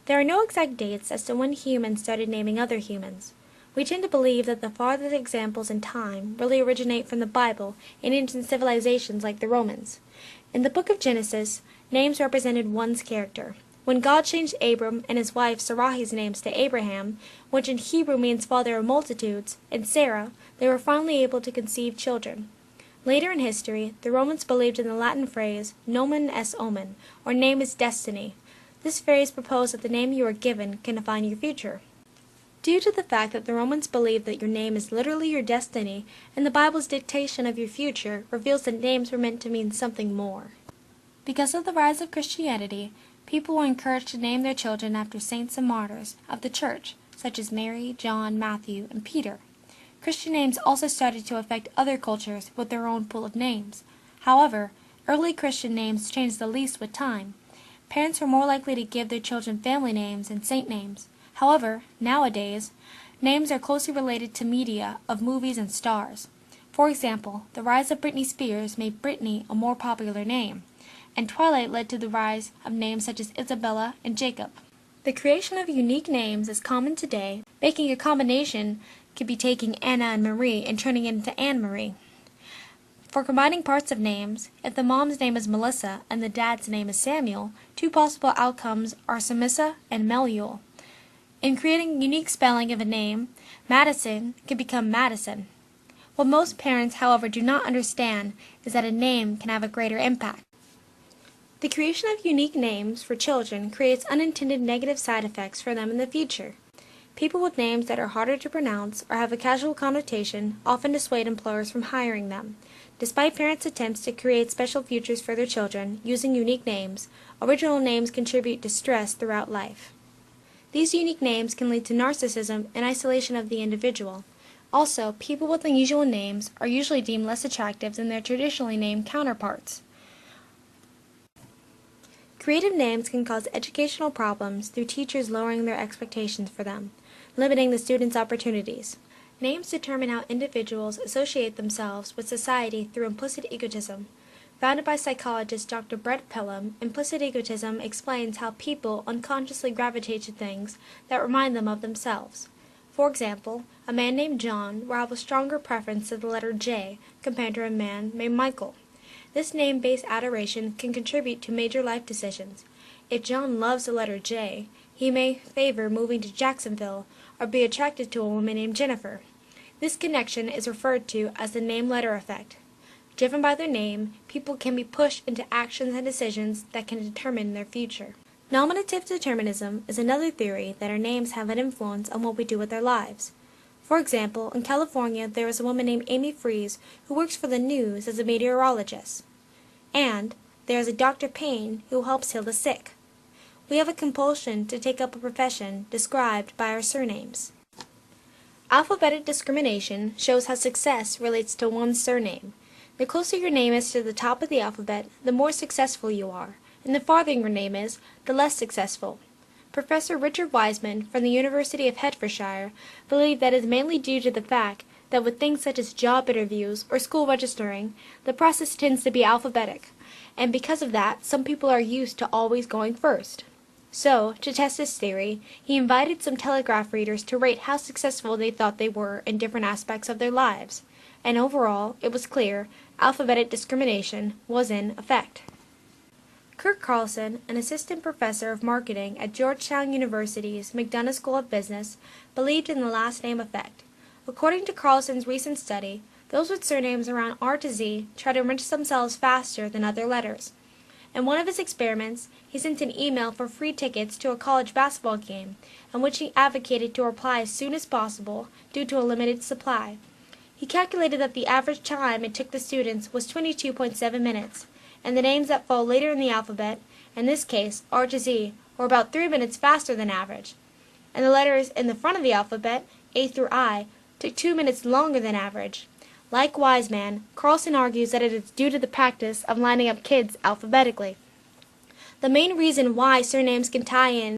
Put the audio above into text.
There are no exact dates as to when humans started naming other humans. We tend to believe that the farthest examples in time really originate from the Bible and ancient civilizations like the Romans. In the book of Genesis, names represented one's character. When God changed Abram and his wife Sarai's names to Abraham, which in Hebrew means father of multitudes, and Sarah, they were finally able to conceive children. Later in history, the Romans believed in the Latin phrase nomen est omen, or name is destiny. This phrase proposed that the name you are given can define your future. Due to the fact that the Romans believed that your name is literally your destiny, and the Bible's dictation of your future reveals that names were meant to mean something more. Because of the rise of Christianity, people were encouraged to name their children after saints and martyrs of the Church, such as Mary, John, Matthew, and Peter. Christian names also started to affect other cultures with their own pool of names. However, early Christian names changed the least with time. Parents were more likely to give their children family names and saint names. However, nowadays, names are closely related to media of movies and stars. For example, the rise of Britney Spears made Britney a more popular name, and Twilight led to the rise of names such as Isabella and Jacob. The creation of unique names is common today, making a combination could be taking Anna and Marie and turning it into Anne-Marie. For combining parts of names, if the mom's name is Melissa and the dad's name is Samuel, two possible outcomes are Samissa and Meluel. In creating unique spelling of a name, Madison could become Madison. What most parents, however, do not understand is that a name can have a greater impact. The creation of unique names for children creates unintended negative side effects for them in the future. People with names that are harder to pronounce or have a casual connotation often dissuade employers from hiring them. Despite parents' attempts to create special futures for their children using unique names, original names contribute to stress throughout life. These unique names can lead to narcissism and isolation of the individual. Also, people with unusual names are usually deemed less attractive than their traditionally named counterparts. Creative names can cause educational problems through teachers lowering their expectations for them, limiting the students' opportunities. Names determine how individuals associate themselves with society through implicit egotism. Founded by psychologist Dr. Brett Pelham, implicit egotism explains how people unconsciously gravitate to things that remind them of themselves. For example, a man named John will have a stronger preference to the letter J compared to a man named Michael. This name-based adoration can contribute to major life decisions. If John loves the letter J, he may favor moving to Jacksonville or be attracted to a woman named Jennifer. This connection is referred to as the name-letter effect. Driven by their name, people can be pushed into actions and decisions that can determine their future. Nominative determinism is another theory that our names have an influence on what we do with our lives. For example, in California, there is a woman named Amy Freeze who works for the news as a meteorologist. And there is a Dr. Payne who helps heal the sick. We have a compulsion to take up a profession described by our surnames. Alphabetic discrimination shows how success relates to one's surname. The closer your name is to the top of the alphabet, the more successful you are, and the farther your name is, the less successful. Professor Richard Wiseman from the University of Hertfordshire believed that it is mainly due to the fact that with things such as job interviews or school registering, the process tends to be alphabetic, and because of that, some people are used to always going first. So, to test this theory, he invited some telegraph readers to rate how successful they thought they were in different aspects of their lives, and overall, it was clear alphabetic discrimination was in effect. Kirk Carlson, an assistant professor of marketing at Georgetown University's McDonough School of Business, believed in the last name effect. According to Carlson's recent study, those with surnames around R to Z try to enrich themselves faster than other letters. In one of his experiments, he sent an email for free tickets to a college basketball game, in which he advocated to reply as soon as possible due to a limited supply. He calculated that the average time it took the students was 22.7 minutes, and the names that fall later in the alphabet, in this case R to Z, were about 3 minutes faster than average, and the letters in the front of the alphabet, A through I, took 2 minutes longer than average. Like Wiseman, Carlson argues that it is due to the practice of lining up kids alphabetically. The main reason why surnames can tie in